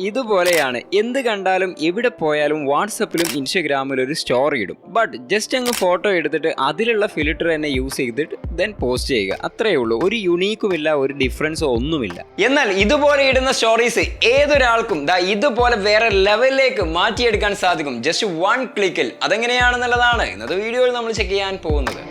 ഇതുപോലെയാണ് എന്ത് കണ്ടാലും എവിടെ പോയാലും വാട്സപ്പിലും ഇൻസ്റ്റഗ്രാമിലും ഒരു സ്റ്റോറി ഇടും. ബട്ട് ജസ്റ്റ് അങ്ങ് ഫോട്ടോ എടുത്തിട്ട് അതിലുള്ള ഫിൽറ്റർ തന്നെ യൂസ് ചെയ്തിട്ട് ദെൻ പോസ്റ്റ് ചെയ്യുക. അത്രയേ ഉള്ളൂ. ഒരു യുണീക്കുമില്ല, ഒരു ഡിഫറൻസോ ഒന്നുമില്ല. എന്നാൽ ഇതുപോലെ ഇടുന്ന സ്റ്റോറീസ് ഏതൊരാൾക്കും ഇതുപോലെ വേറെ ലെവലിലേക്ക് മാറ്റിയെടുക്കാൻ സാധിക്കും ജസ്റ്റ് വൺ ക്ലിക്കിൽ. അതെങ്ങനെയാണെന്നുള്ളതാണ് ഇന്നത്തെ വീഡിയോയിൽ നമ്മൾ ചെക്ക് ചെയ്യാൻ പോകുന്നത്.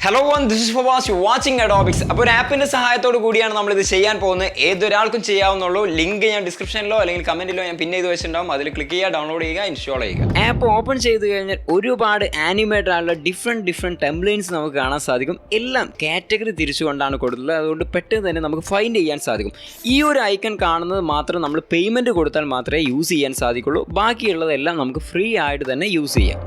Hello this is Fawaz, you watching Adobix. അപ്പോൾ ഒരു ആപ്പിന്റെ സഹായത്തോട് കൂടിയാണ് നമ്മൾ ഇത് ചെയ്യാൻ പോകുന്നത്. ഏതൊരാൾക്കും ചെയ്യാവുന്നുള്ളൂ. ലിങ്ക് ഞാൻ ഡിസ്ക്രിപ്ഷനിലോ അല്ലെങ്കിൽ കമന്റിലോ ഞാൻ പിന്നെ ഇത് വെച്ചിട്ടുണ്ടാവും. അതിൽ ക്ലിക്ക് ചെയ്യുക, ഡൗൺലോഡ് ചെയ്യുക, ഇൻസ്റ്റാൾ ചെയ്യുക. ആപ്പ് ഓപ്പൺ ചെയ്ത് കഴിഞ്ഞാൽ ഒരുപാട് ആനിമേറ്റഡ് ആയിട്ടുള്ള ഡിഫറെൻറ്റ് ടെംപ്ലേറ്റ്സ് നമുക്ക് കാണാൻ സാധിക്കും. എല്ലാം കാറ്റഗറി തിരിച്ചുകൊണ്ടാണ് കൊടുത്തിട്ടുള്ളത്. അതുകൊണ്ട് പെട്ടെന്ന് തന്നെ നമുക്ക് ഫൈൻഡ് ചെയ്യാൻ സാധിക്കും. ഈ ഒരു ഐക്കൺ കാണുന്നത് മാത്രം നമ്മൾ പേയ്മെന്റ് കൊടുത്താൽ മാത്രമേ യൂസ് ചെയ്യാൻ സാധിക്കുള്ളൂ. ബാക്കിയുള്ളതെല്ലാം നമുക്ക് ഫ്രീ ആയിട്ട് തന്നെ യൂസ് ചെയ്യാം.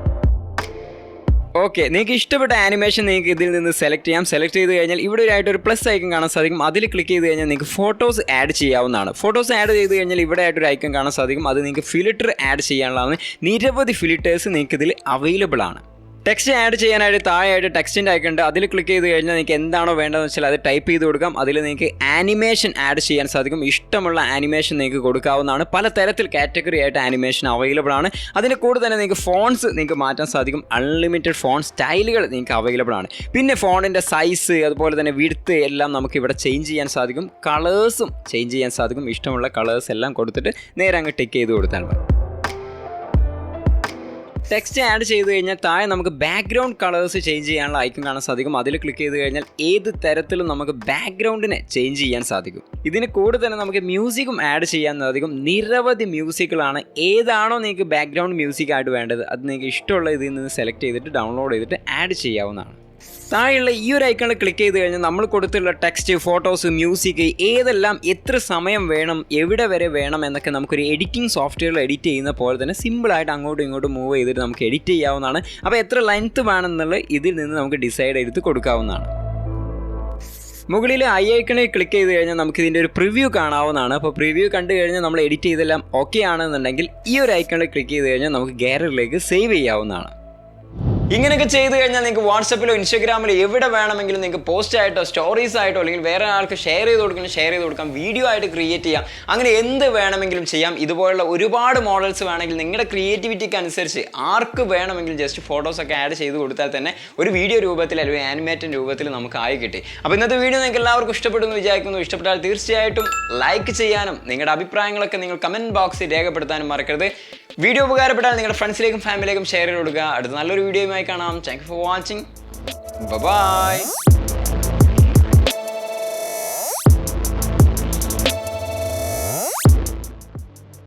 ഓക്കെ, നിങ്ങൾക്ക് ഇഷ്ടപ്പെട്ട ആനിമേഷൻ നിങ്ങൾക്ക് ഇതിൽ നിന്ന് സെലക്ട് ചെയ്യാം. സെലക്ട് ചെയ്ത് കഴിഞ്ഞാൽ ഇവിടെ ഒരു പ്ലസ് ഐക്കൺ കാണാൻ സാധിക്കും. അതിൽ ക്ലിക്ക് ചെയ്ത് കഴിഞ്ഞാൽ നിങ്ങൾക്ക് ഫോട്ടോസ് ആഡ് ചെയ്യാവുന്നതാണ്. ഫോട്ടോസ് ആഡ് ചെയ്ത് കഴിഞ്ഞാൽ ഇവിടെ ആയിട്ടൊരു ഐക്കൺ കാണാൻ സാധിക്കും. അത് നിങ്ങൾക്ക് ഫിൽറ്റർ ആഡ് ചെയ്യാനുള്ളതാണ്. നിരവധി ഫിൽറ്റേഴ്സ് നിങ്ങൾക്ക് ഇതിൽ അവൈലബിൾ ആണ്. ടെക്സ്റ്റ് ആഡ് ചെയ്യാനായിട്ട് താഴെയായിട്ട് ടെക്സ്റ്റിൻ്റെ ഐക്കൺ ഉണ്ട്. അതിൽ ക്ലിക്ക് ചെയ്ത് കഴിഞ്ഞാൽ നിങ്ങൾക്ക് എന്താണോ വേണ്ടതെന്ന് വെച്ചാൽ അത് ടൈപ്പ് ചെയ്ത് കൊടുക്കാം. അതിൽ നിങ്ങൾക്ക് ആനിമേഷൻ ആഡ് ചെയ്യാൻ സാധിക്കും. ഇഷ്ടമുള്ള ആനിമേഷൻ നിങ്ങൾക്ക് കൊടുക്കാവുന്നതാണ്. പല തരത്തിൽ കാറ്റഗറി ആയിട്ട് ആനിമേഷൻ അവൈലബിൾ ആണ്. അതിൻ്റെ കൂടെ തന്നെ നിങ്ങൾക്ക് ഫോൺസ് നിങ്ങൾക്ക് മാറ്റാൻ സാധിക്കും. അൺലിമിറ്റഡ് ഫോൺ സ്റ്റൈലുകൾ നിങ്ങൾക്ക് അവൈലബിൾ ആണ്. പിന്നെ ഫോണിൻ്റെ സൈസ്, അതുപോലെ തന്നെ വിഡ്ത്ത് എല്ലാം നമുക്ക് ഇവിടെ ചേഞ്ച് ചെയ്യാൻ സാധിക്കും. കളേഴ്സും ചേഞ്ച് ചെയ്യാൻ സാധിക്കും. ഇഷ്ടമുള്ള കളേഴ്സ് എല്ലാം കൊടുത്തിട്ട് നേരെ അങ്ങ് ടിക്ക് ചെയ്ത് കൊടുത്താൽ മതി. ടെക്സ്റ്റ് ആഡ് ചെയ്ത് കഴിഞ്ഞാൽ താഴെ നമുക്ക് ബാക്ക്ഗ്രൗണ്ട് കളേഴ്സ് ചേഞ്ച് ചെയ്യാനുള്ള ഐക്കൺ കാണാൻ സാധിക്കും. അതിൽ ക്ലിക്ക് ചെയ്ത് കഴിഞ്ഞാൽ ഏത് തരത്തിലും നമുക്ക് ബാക്ക്ഗ്രൗണ്ടിനെ ചേഞ്ച് ചെയ്യാൻ സാധിക്കും. ഇതിന് കൂടെ തന്നെ നമുക്ക് മ്യൂസിക്കും ആഡ് ചെയ്യാൻ സാധിക്കും. നിരവധി മ്യൂസിക്കുകളാണ്. ഏതാണോ നിങ്ങൾക്ക് ബാക്ക്ഗ്രൗണ്ട് മ്യൂസിക് ആയിട്ട് വേണ്ടത് അത് നിങ്ങൾക്ക് ഇഷ്ടമുള്ള ഇതിൽ നിന്ന് സെലക്ട് ചെയ്തിട്ട് ഡൗൺലോഡ് ചെയ്തിട്ട് ആഡ് ചെയ്യാവുന്നതാണ്. താഴെയുള്ള ഈ ഒരു ഐക്കണിൽ ക്ലിക്ക് ചെയ്ത് കഴിഞ്ഞാൽ നമ്മൾ കൊടുത്തിട്ടുള്ള ടെക്സ്റ്റ്, ഫോട്ടോസ്, മ്യൂസിക് ഏതെല്ലാം എത്ര സമയം വേണം, എവിടെ വരെ വേണം എന്നൊക്കെ നമുക്കൊരു എഡിറ്റിംഗ് സോഫ്റ്റ്വെയറിൽ എഡിറ്റ് ചെയ്യുന്ന പോലെ തന്നെ സിമ്പിളായിട്ട് അങ്ങോട്ടും ഇങ്ങോട്ടും മൂവ് ചെയ്തിട്ട് നമുക്ക് എഡിറ്റ് ചെയ്യാവുന്നതാണ്. അപ്പോൾ എത്ര ലെങ്ത്ത് വേണമെന്നുള്ളത് ഇതിൽ നിന്ന് നമുക്ക് ഡിസൈഡ് ചെയ്ത് കൊടുക്കാവുന്നതാണ്. മുകളിൽ ഐക്കണിൽ ക്ലിക്ക് ചെയ്ത് കഴിഞ്ഞാൽ നമുക്ക് ഇതിൻ്റെ ഒരു പ്രിവ്യൂ കാണാവുന്നതാണ്. അപ്പോൾ പ്രിവ്യൂ കണ്ടു കഴിഞ്ഞാൽ നമ്മൾ എഡിറ്റ് ചെയ്തെല്ലാം ഓക്കെ ആണെന്നുണ്ടെങ്കിൽ ഈ ഒരു ഐക്കണിൽ ക്ലിക്ക് ചെയ്ത് കഴിഞ്ഞാൽ നമുക്ക് ഗാലറിയിലേക്ക് സേവ് ചെയ്യാവുന്നതാണ്. ഇങ്ങനെയൊക്കെ ചെയ്ത് കഴിഞ്ഞാൽ നിങ്ങൾക്ക് വാട്സപ്പിലോ ഇൻസ്റ്റാഗ്രാമിലോ എവിടെ വേണമെങ്കിലും നിങ്ങൾക്ക് പോസ്റ്റ് ആയിട്ടോ സ്റ്റോറീസ് ആയിട്ടോ അല്ലെങ്കിൽ വേറെ ആൾക്ക് ഷെയർ ചെയ്ത് കൊടുക്കാം, വീഡിയോ ആയിട്ട് ക്രിയേറ്റ് ചെയ്യാം. അങ്ങനെ എന്ത് വേണമെങ്കിലും ചെയ്യാം. ഇതുപോലുള്ള ഒരുപാട് മോഡൽസ് വേണമെങ്കിൽ നിങ്ങളുടെ ക്രിയേറ്റിവിറ്റിക്ക് അനുസരിച്ച് ആർക്ക് വേണമെങ്കിലും ജസ്റ്റ് ഫോട്ടോസൊക്കെ ആഡ് ചെയ്ത് കൊടുത്താൽ തന്നെ ഒരു വീഡിയോ രൂപത്തിൽ അല്ലെങ്കിൽ ആനിമേറ്റഡ് രൂപത്തിൽ നമുക്ക് ആയി കിട്ടി. അപ്പോൾ ഇന്നത്തെ വീഡിയോ നിങ്ങൾക്ക് എല്ലാവർക്കും ഇഷ്ടപ്പെടുമെന്ന് വിചാരിക്കുന്നു. ഇഷ്ടപ്പെട്ടാൽ തീർച്ചയായിട്ടും ലൈക്ക് ചെയ്യാനും നിങ്ങളുടെ അഭിപ്രായങ്ങളൊക്കെ നിങ്ങൾ കമൻറ്റ് ബോക്സിൽ രേഖപ്പെടുത്താനും മറക്കരുത്. വീഡിയോ ഉപകാരപ്പെട്ടാൽ നിങ്ങളുടെ ഫ്രണ്ട്സിലേക്കും ഫാമിലിയിലേക്കും ഷെയർ ചെയ്ത് കൊടുക്കുക. അടുത്ത നല്ലൊരു വീഡിയോയുമായി കാണാം. Thank you for watching. By.